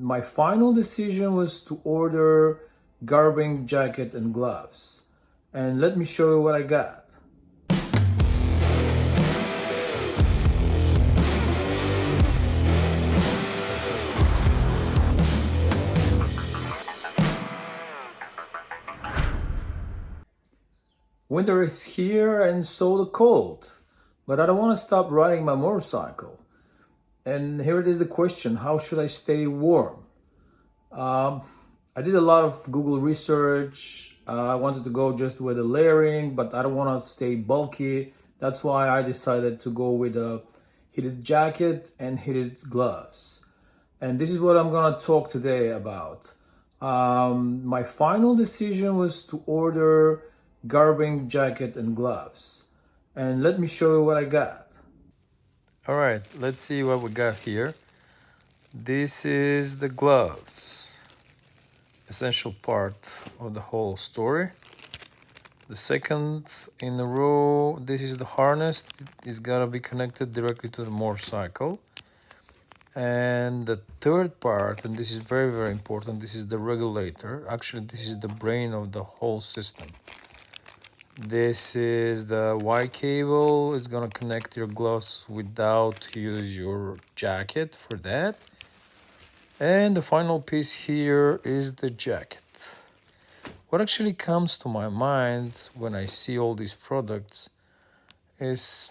My final decision was to order Gerbing jacket and gloves. And let me show you what I got. Winter is here and so the cold, but I don't want to stop riding my motorcycle. And here it is the question, how should I stay warm? I did a lot of Google research. I wanted to go just with a layering, but I don't want to stay bulky. That's why I decided to go with a heated jacket and heated gloves. And this is what I'm gonna talk today about. My final decision was to order Gerbing jacket and gloves. And let me show you what I got. All right, let's see what we got here. This is the gloves, essential part of the whole story. The second in a row, this is the harness. It's gotta be connected directly to the motorcycle. And the third part, and this is very, very important, this is the regulator. Actually, this is the brain of the whole system. This is the Y cable. It's gonna connect your gloves without use your jacket for that. And the final piece here is the jacket. What actually comes to my mind when I see all these products is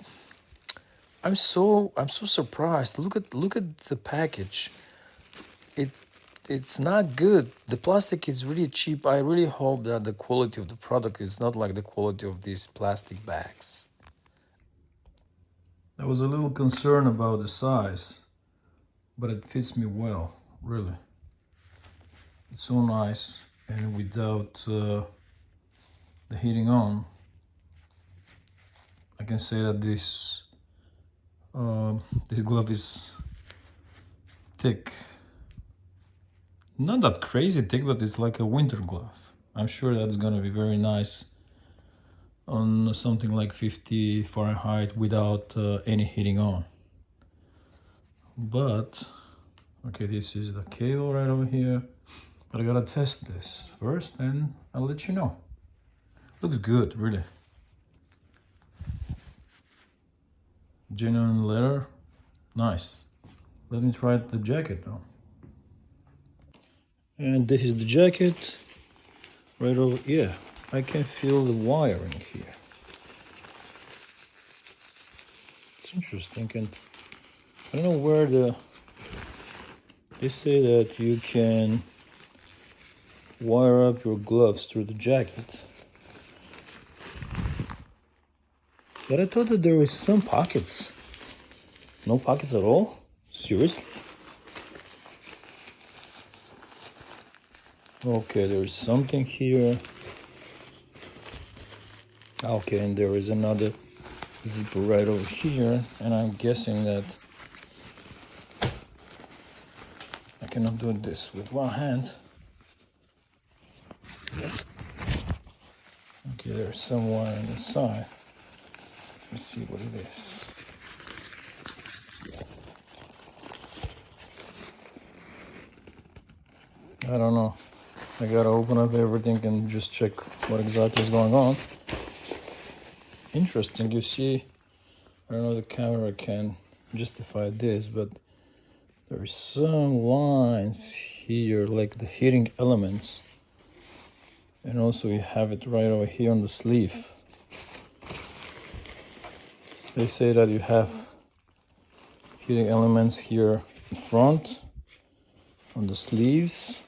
I'm so surprised. Look at the package. It's not good. The plastic is really cheap. I really hope that the quality of the product is not like the quality of these plastic bags. I was a little concerned about the size, but it fits me well, really. It's so nice, and without the heating on, I can say that this glove is thick. Not that crazy thick, but it's like a winter glove. I'm sure that's gonna be very nice on something like 50 Fahrenheit without any heating on. But, okay, this is the cable right over here. But I gotta test this first and I'll let you know. Looks good, really. Genuine leather, nice. Let me try the jacket now. And this is the jacket right over here. I can feel the wiring here. It's interesting, and I don't know where they say that you can wire up your gloves through the jacket. But I thought that there was some pockets. No pockets at all? Seriously? Okay, there's something here. Okay, and there is another zipper right over here, and I'm guessing that I cannot do this with one hand. Okay, there's some wire on the side. Let's see what it is. I don't know. I gotta open up everything and just check what exactly is going on. Interesting, you see, I don't know if the camera can justify this, but there's some lines here, like the heating elements. And also you have it right over here on the sleeve. They say that you have heating elements here in front, on the sleeves,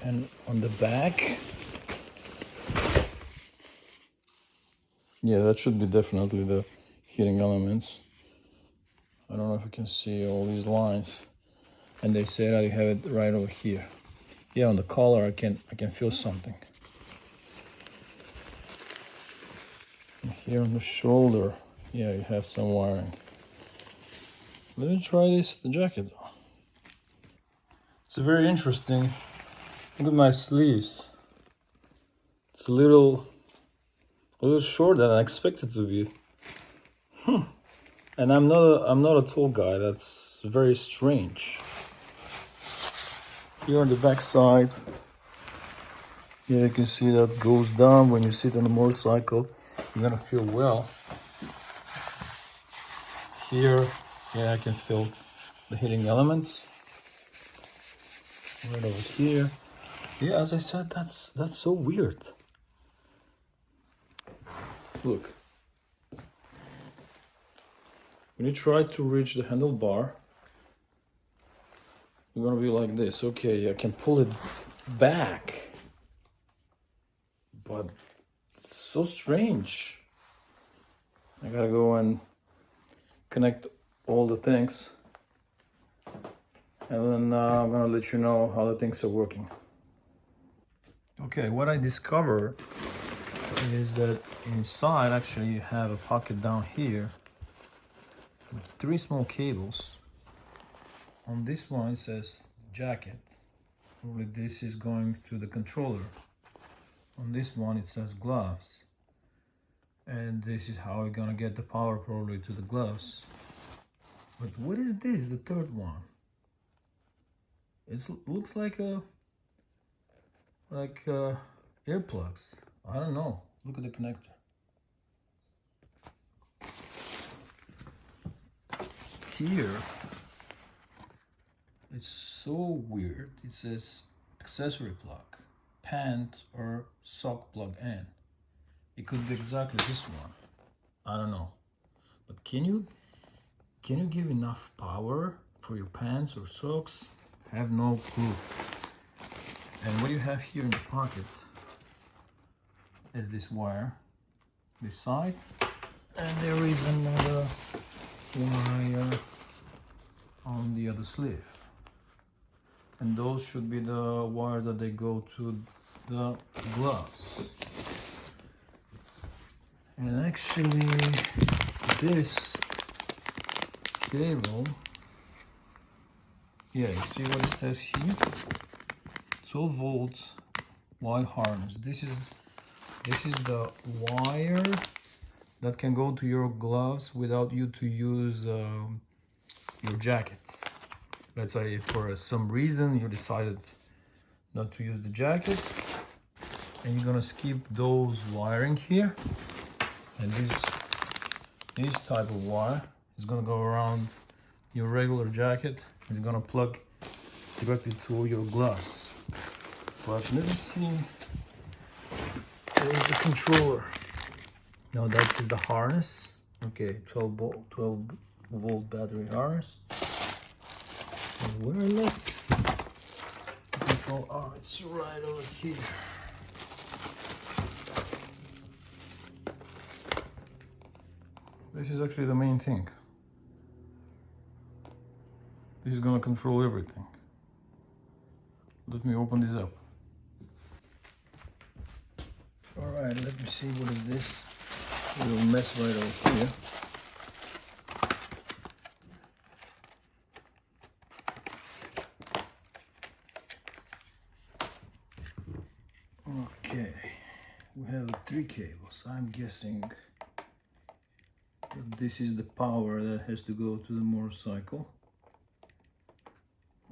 and on the back. Yeah, that should be definitely the heating elements. I don't know if you can see all these lines. And they say that you have it right over here. Yeah, on the collar I can feel something. And here on the shoulder, yeah, you have some wiring. Let me try the jacket. It's very interesting. Look at my sleeves. It's a little shorter than I expected to be. And I'm not a tall guy. That's very strange. Here on the back side, yeah, you can see that goes down when you sit on a motorcycle. You're gonna feel well. Here, yeah, I can feel the heating elements. Right over here. Yeah, as I said, that's so weird. Look. When you try to reach the handlebar, you're gonna be like this. Okay, I can pull it back. But it's so strange. I gotta go and connect all the things. And then I'm gonna let you know how the things are working. Okay, what I discovered is that inside actually you have a pocket down here with 3 small cables. On this one it says jacket. Probably this is going to the controller. On this one it says gloves. And this is how we're gonna get the power probably to the gloves. But what is this, the third one? It looks like earplugs. I don't know. Look at the connector. Here, it's so weird. It says accessory plug, pant or sock plug in. It could be exactly this one. I don't know. But can you give enough power for your pants or socks? I have no clue. And what you have here in the pocket is this wire, this side, and there is another wire on the other sleeve. And those should be the wires that they go to the gloves. And actually, this cable, yeah, you see what it says here? 12 volts wire harness. This is the wire that can go to your gloves without you to use your jacket. Let's say if for some reason you decided not to use the jacket and you're gonna skip those wiring here, and this type of wire is gonna go around your regular jacket and it's gonna plug directly to your gloves. But let me see, there's the controller. No, that is the harness. Okay, 12 volt battery harness. And where I left the control, oh, it's right over here. This is actually the main thing. This is gonna control everything. Let me open this up. All right, let me see what is this little mess right over here. Okay, we have 3 cables. I'm guessing that this is the power that has to go to the motorcycle.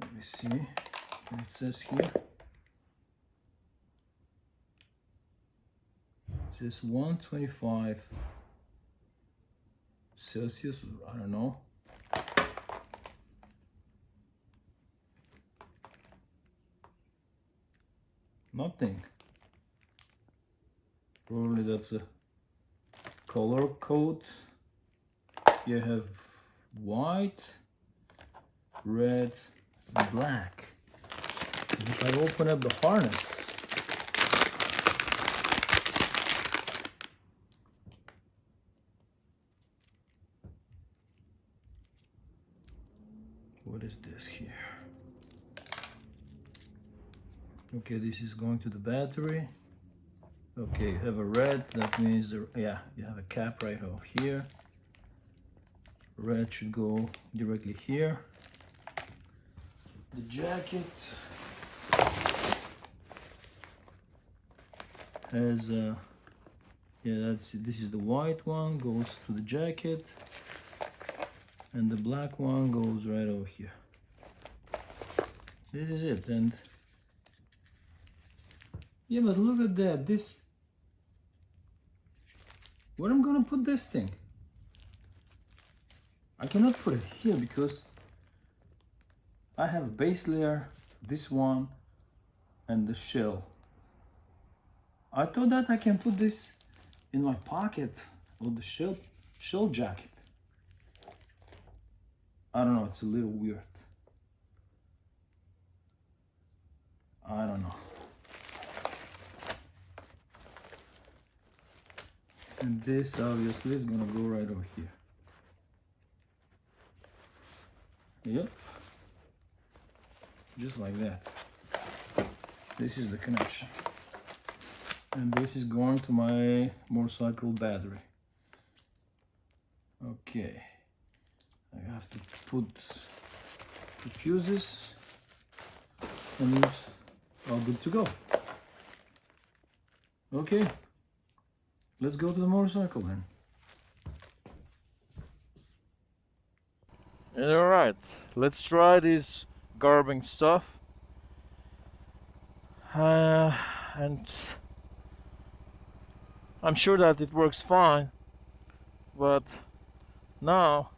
Let me see what it says here. It says 125 Celsius, I don't know. Nothing. Probably that's a color code. You have white, red, and black. And if I open up the harness, what is this here? Okay, this is going to the battery. Okay, you have a red, that means, yeah, you have a cap right over here. Red should go directly here. The jacket has a, yeah, this is the white one, goes to the jacket, and the black one goes right over here. This is it. And yeah, but look at that. This, where I'm gonna put this thing? I cannot put it here because I have a base layer, this one, and the shell. I thought that I can put this in my pocket of the shell jacket. I don't know, it's a little weird. I don't know. And this obviously is gonna go right over here. Yep. Just like that. This is the connection. And this is going to my motorcycle battery. Okay. I have to put the fuses and all good to go. Okay. Let's go to the motorcycle then. Alright, let's try this Gerbing stuff. And I'm sure that it works fine, but now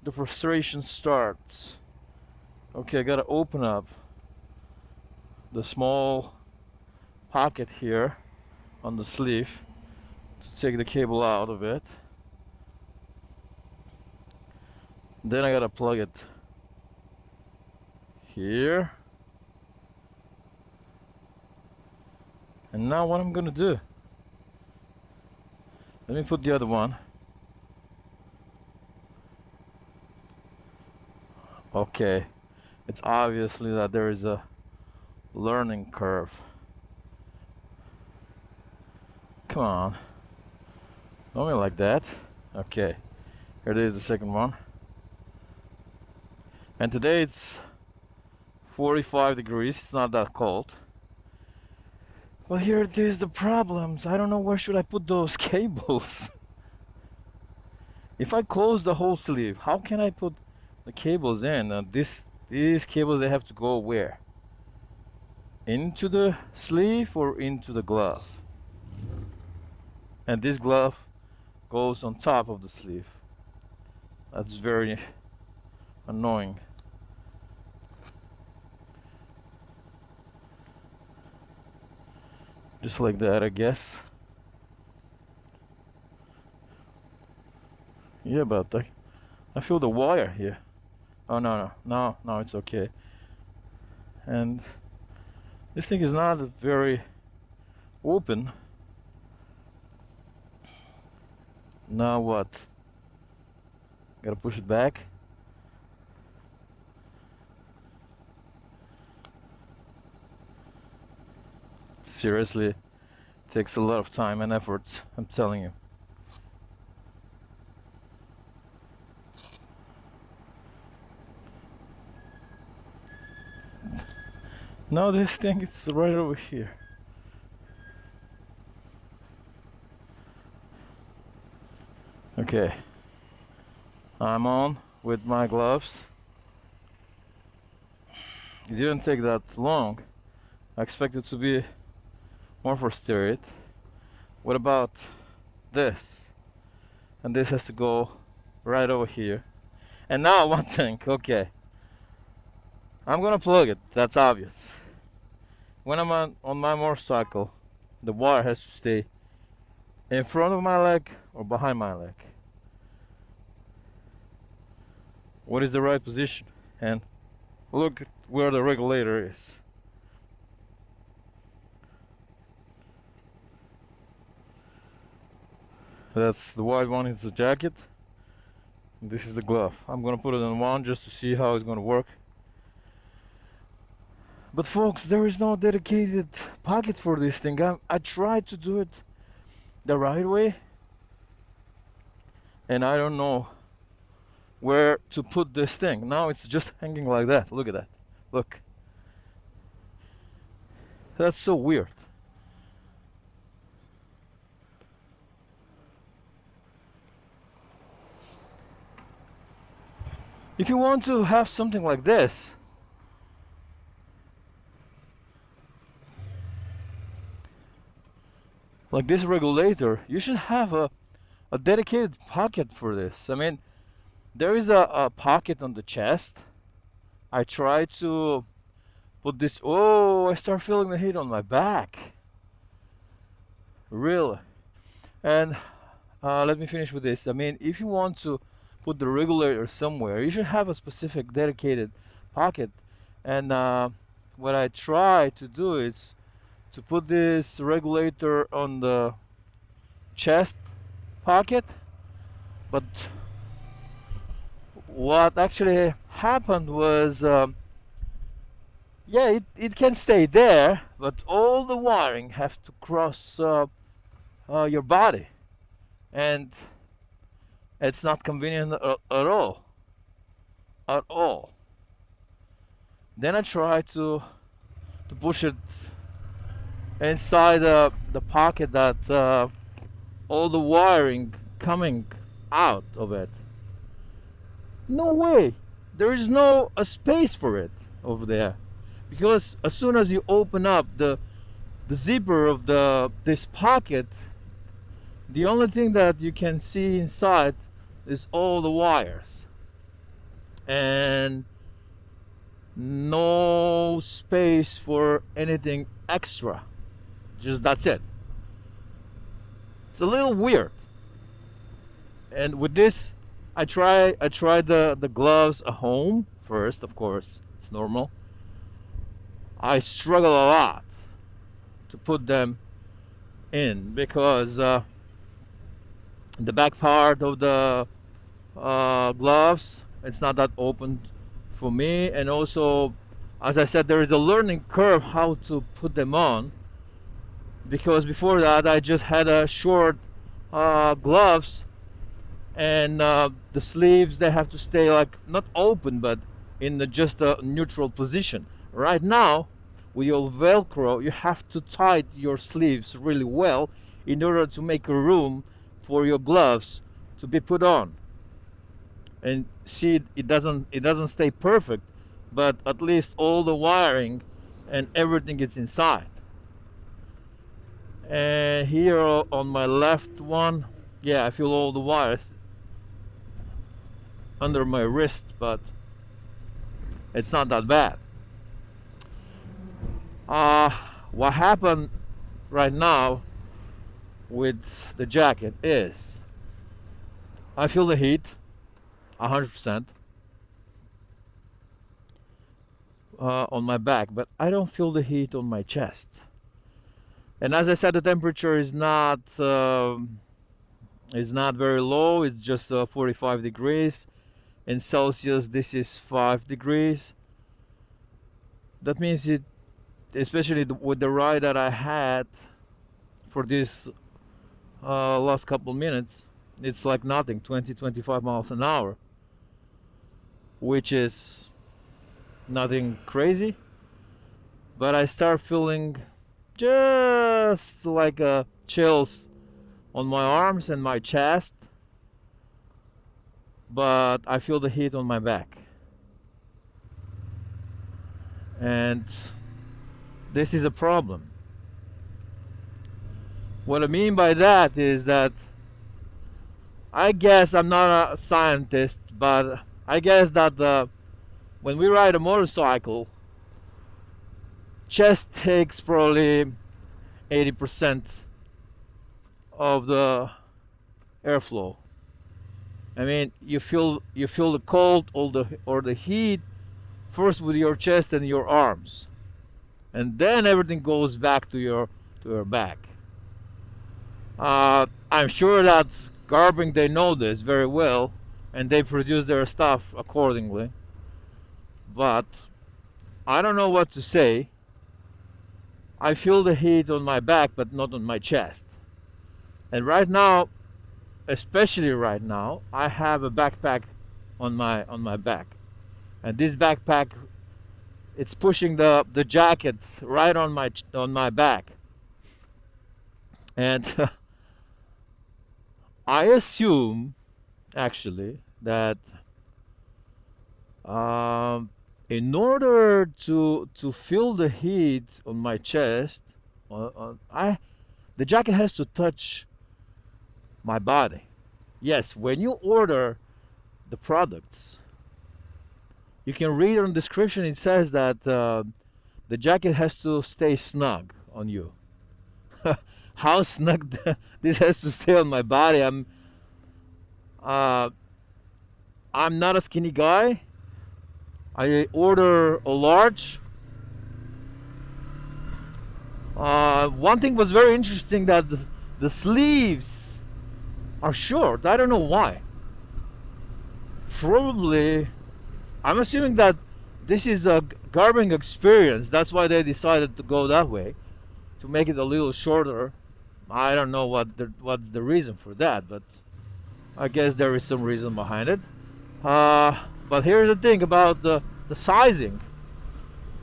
the frustration starts. Okay, I gotta open up the small pocket here on the sleeve to take the cable out of it. Then I gotta plug it here. And now what I'm gonna do, let me put the other one. Okay, it's obviously that there is a learning curve. Come on, don't be like that. Okay, here it is, the second one. And today it's 45 degrees, it's not that cold. But here it is, the problems. I don't know where should I put those cables. If I close the whole sleeve, how can I put the cables in? These cables, they have to go where? Into the sleeve or into the glove? And this glove goes on top of the sleeve. That's very annoying. Just like that, I guess. Yeah, but I feel the wire here. Oh, no, it's okay. And this thing is not very open. Now what? Gotta push it back. Seriously, it takes a lot of time and effort, I'm telling you. Now this thing is right over here. Okay, I'm on with my gloves. It didn't take that long. I expected to be more frustrated. What about this? And this has to go right over here. And now one thing, okay. I'm gonna plug it, that's obvious. When I'm on my motorcycle, the wire has to stay in front of my leg or behind my leg. What is the right position? And look where the regulator is. That's the white one, is the jacket. This is the glove. I'm gonna put it on one just to see how it's gonna work. But folks, there is no dedicated pocket for this thing. I tried to do it the right way, and I don't know where to put this thing. Now it's just hanging like that. Look at that. Look. That's so weird. If you want to have something like this, like this regulator, you should have a dedicated pocket for this. I mean, there is a pocket on the chest. I try to put this. Oh, I start feeling the heat on my back. Really. And let me finish with this. I mean, if you want to put the regulator somewhere, you should have a specific dedicated pocket. And what I try to do is to put this regulator on the chest pocket. But what actually happened was, yeah, it can stay there, but all the wiring have to cross your body, and it's not convenient at all, at all. Then I try to push it inside the pocket that all the wiring coming out of it. No way, there is no a space for it over there, because as soon as you open up the zipper of this pocket, the only thing that you can see inside is all the wires and no space for anything extra. Just that's it. It's a little weird. And with this, I tried the gloves at home first, of course. It's normal. I struggle a lot to put them in because the back part of the gloves, it's not that open for me, and also, as I said, there is a learning curve how to put them on, because before that I just had a short gloves, and the sleeves, they have to stay like not open but in just a neutral position. Right now with your velcro you have to tighten your sleeves really well in order to make a room for your gloves to be put on. And see, it doesn't stay perfect, but at least all the wiring and everything is inside. And here on my left one, yeah, I feel all the wires under my wrist, but it's not that bad. What happened right now with the jacket is I feel the heat 100% on my back, but I don't feel the heat on my chest. And as I said, the temperature is not very low. It's just 45 degrees. In Celsius, this is 5 degrees. That means it, especially with the ride that I had for this last couple minutes, it's like nothing, 20-25 miles an hour, which is nothing crazy. But I start feeling just like chills on my arms and my chest, but I feel the heat on my back. And this is a problem. What I mean by that is that I guess I'm not a scientist, but I guess that when we ride a motorcycle, chest takes probably 80% of the airflow. I mean, you feel the cold or the heat first with your chest and your arms, and then everything goes back to your back. I'm sure that Gerbing, they know this very well, and they produce their stuff accordingly. But I don't know what to say. I feel the heat on my back, but not on my chest. And right now, especially right now, I have a backpack on my back, and this backpack, it's pushing the jacket right on my back. And I assume actually that in order to feel the heat on my chest, I the jacket has to touch my body. Yes, when you order the products, you can read on the description, it says that the jacket has to stay snug on you. How snug this has to stay on my body? Uh, I'm not a skinny guy. I order a large. One thing was very interesting, that the sleeves are short. I don't know why. Probably, I'm assuming that this is a Gerbing experience. That's why they decided to go that way, to make it a little shorter. I don't know what's the reason for that, but I guess there is some reason behind it. But here's the thing about the sizing.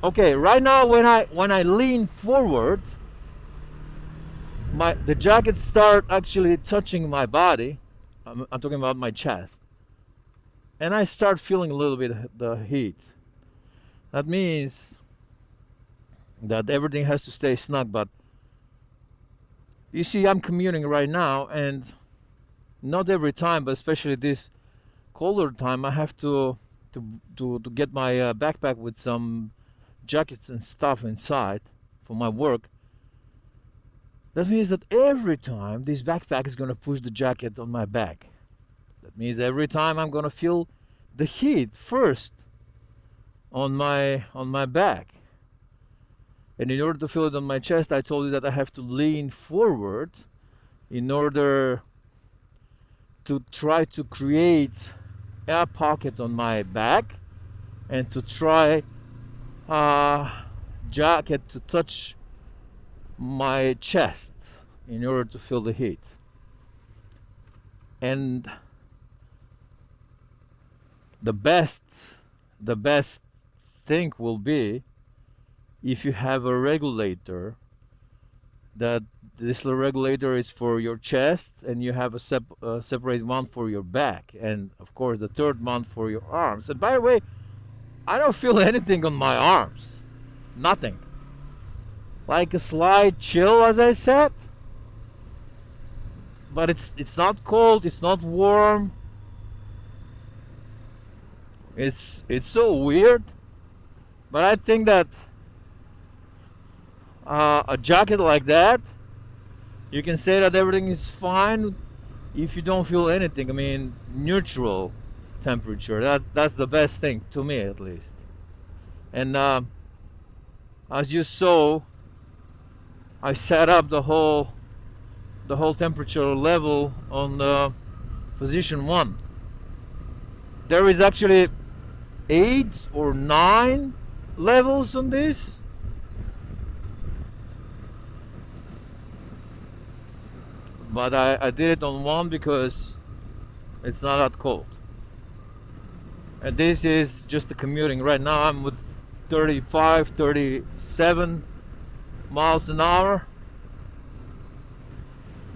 Okay, right now when I lean forward, the jacket start actually touching my body. I'm talking about my chest, and I start feeling a little bit the heat. That means that everything has to stay snug. But you see, I'm commuting right now, and not every time, but especially this colder time, I have to get my backpack with some jackets and stuff inside for my work. That means that every time this backpack is going to push the jacket on my back. That means every time I'm going to feel the heat first on my back. And in order to feel it on my chest, I told you that I have to lean forward in order to try to create a pocket on my back, and to try jacket to touch my chest in order to feel the heat. And the best thing will be if you have a regulator, that this little regulator is for your chest, and you have a separate one for your back, and of course the third one for your arms. And by the way, I don't feel anything on my arms, nothing, like a slight chill, as I said, but it's not cold, it's not warm. It's so weird. But I think that a jacket like that, you can say that everything is fine if you don't feel anything. I mean, neutral temperature. That's the best thing, to me at least. And as you saw, I set up the whole temperature level on position 1. There is actually 8 or 9 levels on this. But I did it on 1 because it's not that cold. And this is just the commuting. Right now I'm with 35, 37 miles an hour.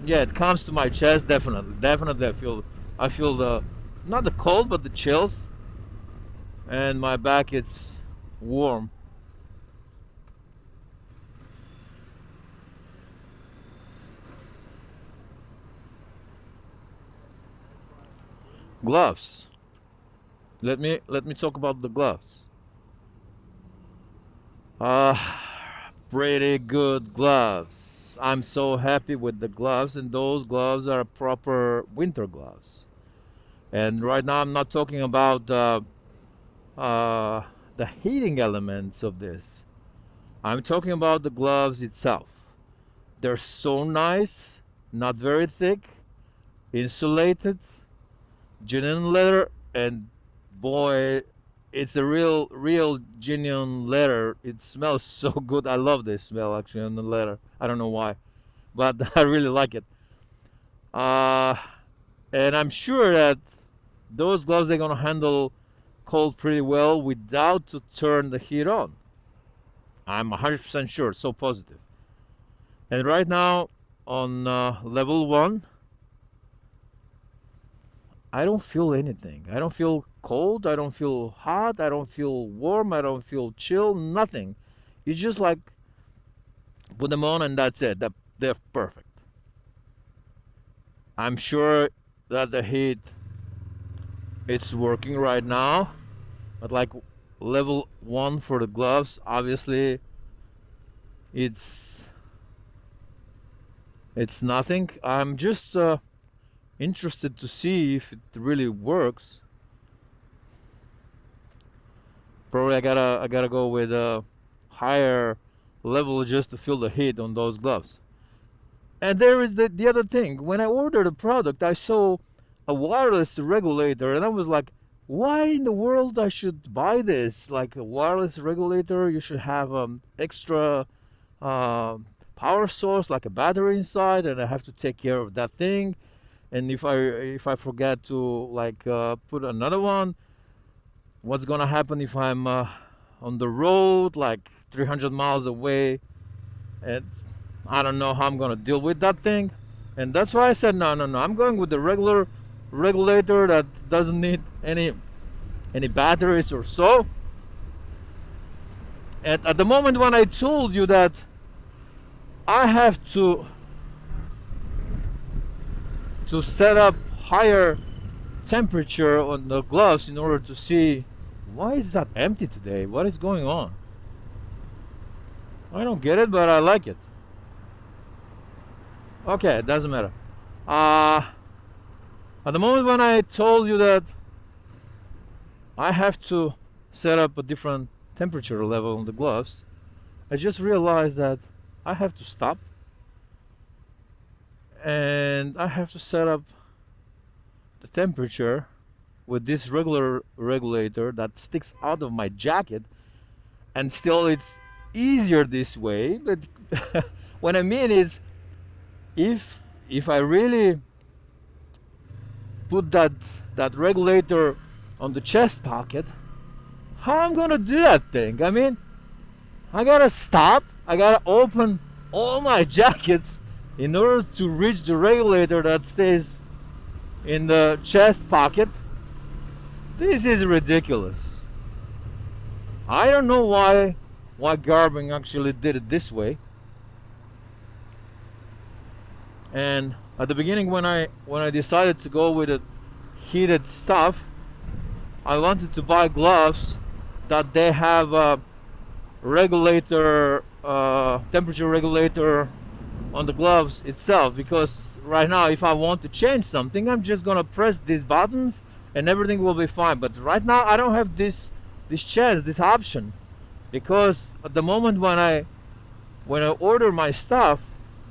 Yeah, it comes to my chest, definitely. I feel the, not the cold, but the chills, and my back, it's warm. Gloves. Let me talk about the gloves. Pretty good gloves. I'm so happy with the gloves, and those gloves are proper winter gloves. And right now I'm not talking about the heating elements of this. I'm talking about the gloves itself. They're so nice, not very thick, insulated, genuine leather, and boy, it's a real genuine leather. It smells so good. I love this smell actually on the leather. I don't know why, but I really like it. And I'm sure that those gloves, they're gonna handle cold pretty well without to turn the heat on. I'm 100% sure, so positive. And right now on level 1, I don't feel anything. I don't feel cold, I don't feel hot, I don't feel warm, I don't feel chill, nothing. You just like put them on and that's it. They're perfect. I'm sure that the heat it's working right now, but like level 1 for the gloves, obviously it's nothing. I'm just interested to see if it really works. Probably I gotta go with a higher level just to feel the heat on those gloves. And there is the other thing. When I ordered a product, I saw a wireless regulator, and I was like, why in the world I should buy this? Like a wireless regulator, you should have extra uh, power source, like a battery inside, and I have to take care of that thing. And if I forget to like put another one, what's gonna happen if I'm on the road, like 300 miles away, and I don't know how I'm gonna deal with that thing. And that's why I said no, no, no. I'm going with the regular regulator that doesn't need any batteries or so. And at the moment when I told you that I have to set up higher temperature on the gloves in order to see why is that empty today? What is going on? I don't get it, but I like it. Okay, it doesn't matter. At the moment when I told you that I have to set up a different temperature level on the gloves, I just realized that I have to stop and I have to set up the temperature with this regular regulator that sticks out of my jacket, and still it's easier this way. But what I mean is, if I really put that regulator on the chest pocket, how I'm gonna do that thing? I mean, I gotta stop, I gotta open all my jackets in order to reach the regulator that stays in the chest pocket. This is ridiculous. I don't know why Gerbing actually did it this way. And at the beginning, when I decided to go with the heated stuff, I wanted to buy gloves that they have a regulator, temperature regulator on the gloves itself, because right now if I want to change something, I'm just gonna press these buttons and everything will be fine. But right now I don't have this chance, this option, because at the moment when I order my stuff,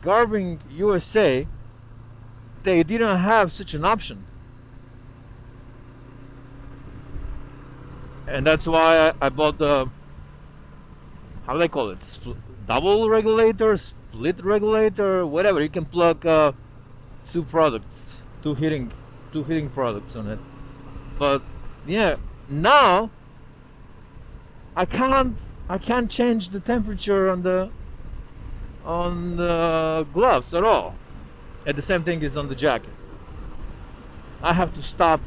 Gerbing USA, they didn't have such an option. And that's why I bought the, how do they call it, double regulator, split regulator, whatever. You can plug two heating products on it. But yeah, now I can't change the temperature on the gloves at all. And the same thing is on the jacket. I have to stop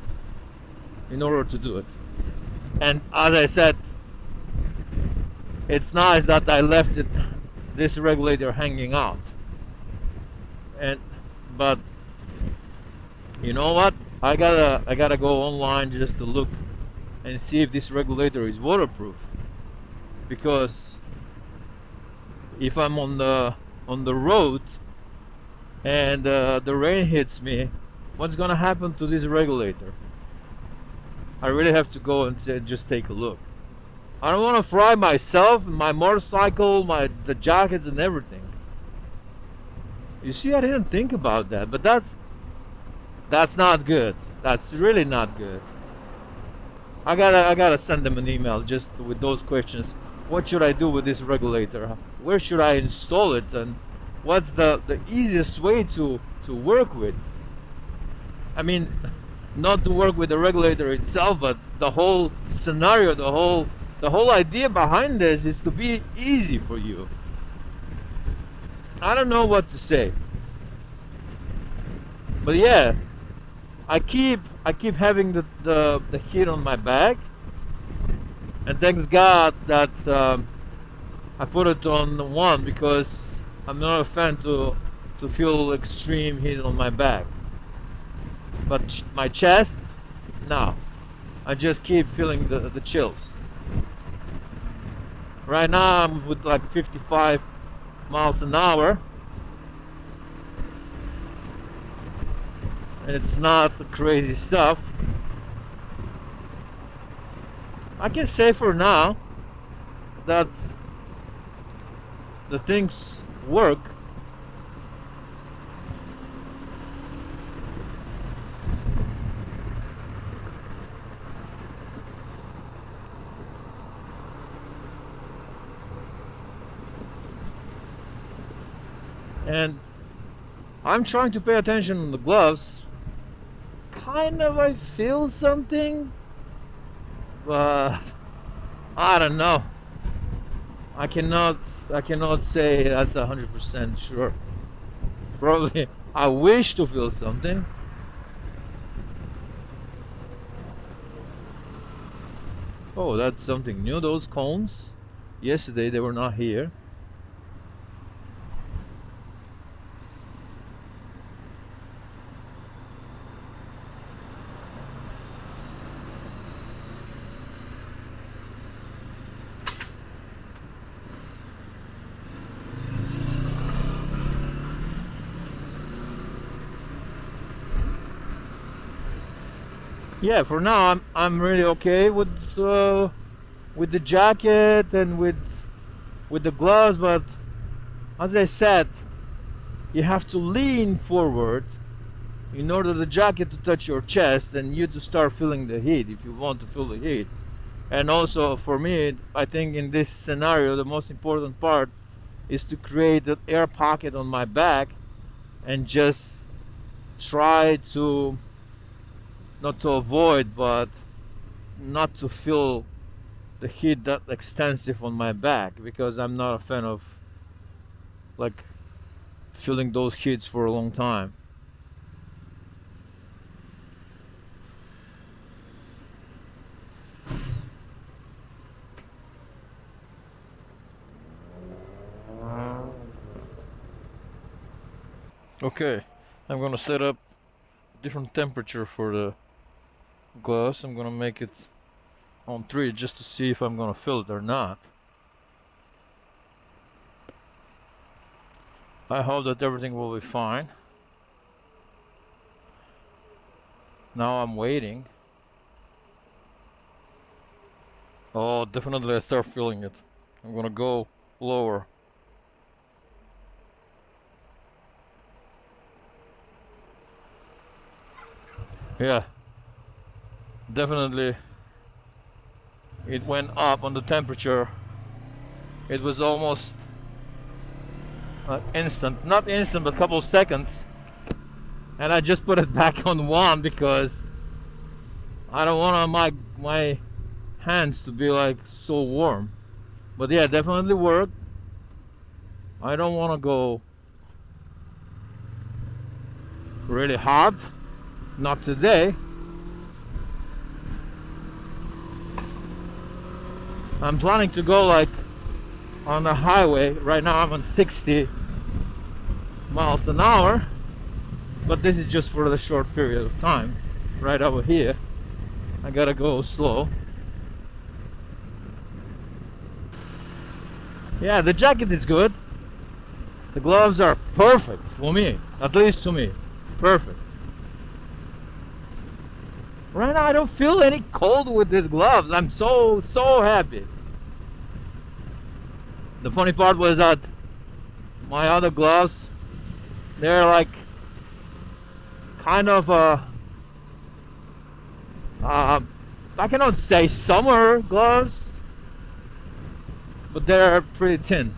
in order to do it. And as I said, it's nice that I left this regulator hanging out. But you know what? I gotta go online just to look and see if this regulator is waterproof. Because if I'm on the road and the rain hits me, what's gonna happen to this regulator? I really have to go and just take a look. I don't want to fry myself, my motorcycle, the jackets and everything. You see, I didn't think about that, but that's not good. That's really not good. I gotta send them an email just with those questions. What should I do with this regulator? Where should I install it? And what's the easiest way to work with? I mean, not to work with the regulator itself, but the whole scenario, the whole idea behind this is to be easy for you. I don't know what to say. But yeah, I keep having the heat on my back, and thanks God that I put it on one, because I'm not a fan to feel extreme heat on my back. But my chest, no. I just keep feeling the chills. Right now I'm with like 55 miles an hour. And it's not crazy stuff. I can say for now that the things work. And I'm trying to pay attention on the gloves. Kind of I feel something, but I don't know. I cannot say that's 100% sure. Probably I wish to feel something. Oh, that's something new. Those cones, yesterday they were not here. Yeah, for now I'm really okay with the jacket and with the gloves, but as I said, you have to lean forward in order the jacket to touch your chest and you to start feeling the heat if you want to feel the heat. And also for me, I think in this scenario the most important part is to create an air pocket on my back and just try to not to avoid but not to feel the heat that extensive on my back, because I'm not a fan of like feeling those heats for a long time. Okay, I'm gonna set up different temperature for the gloves. I'm gonna make it on 3 just to see if I'm gonna feel it or not. I hope that everything will be fine. Now I'm waiting. Oh, definitely I start feeling it. I'm gonna go lower. Yeah, definitely it went up on the temperature. It was almost instant, not instant, but a couple of seconds. And I just put it back on 1 because I don't want my hands to be like so warm. But yeah, definitely worked. I don't want to go really hot, not today. I'm planning to go like on the highway. Right now I'm on 60 miles an hour, but this is just for the short period of time. Right over here I gotta go slow. Yeah, the jacket is good. The gloves are perfect for me, at least to me. Perfect. Right now I don't feel any cold with these gloves. I'm so happy. The funny part was that my other gloves, they're like kind of I cannot say summer gloves, but they're pretty thin.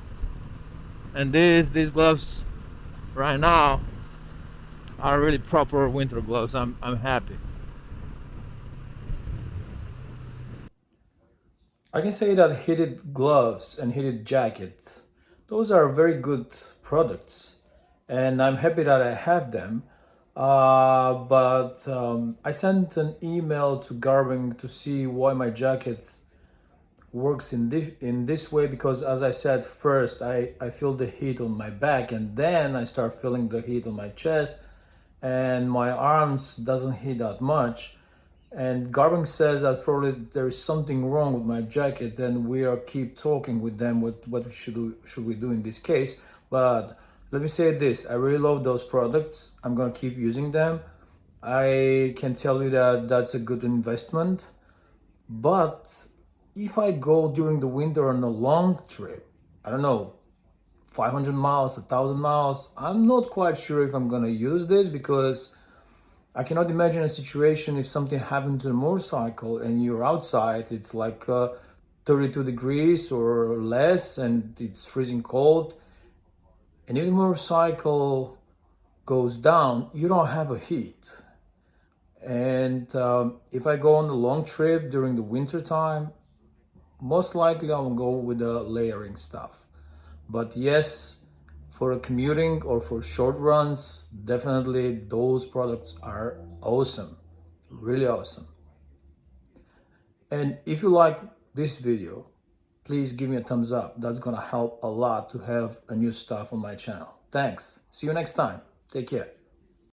And these gloves right now are really proper winter gloves. I'm happy. I can say that heated gloves and heated jacket, those are very good products, and I'm happy that I have them. But I sent an email to Gerbing to see why my jacket works in this way, because as I said, first I feel the heat on my back and then I start feeling the heat on my chest, and my arms doesn't heat that much. And Gerbing says that probably there is something wrong with my jacket, and we are keep talking with them what should we do in this case. But let me say this, I really love those products. I'm gonna keep using them. I can tell you that that's a good investment. But if I go during the winter on a long trip, I don't know, 500 miles, 1,000 miles, I'm not quite sure if I'm gonna use this, because I cannot imagine a situation if something happened to the motorcycle and you're outside, it's like 32 degrees or less and it's freezing cold. And if the motorcycle goes down, you don't have a heat. And if I go on a long trip during the winter time, most likely I will go with the layering stuff. But yes, for commuting or for short runs, definitely those products are awesome, really awesome. And if you like this video, please give me a thumbs up. That's gonna help a lot to have a new stuff on my channel. Thanks. See you next time. Take care.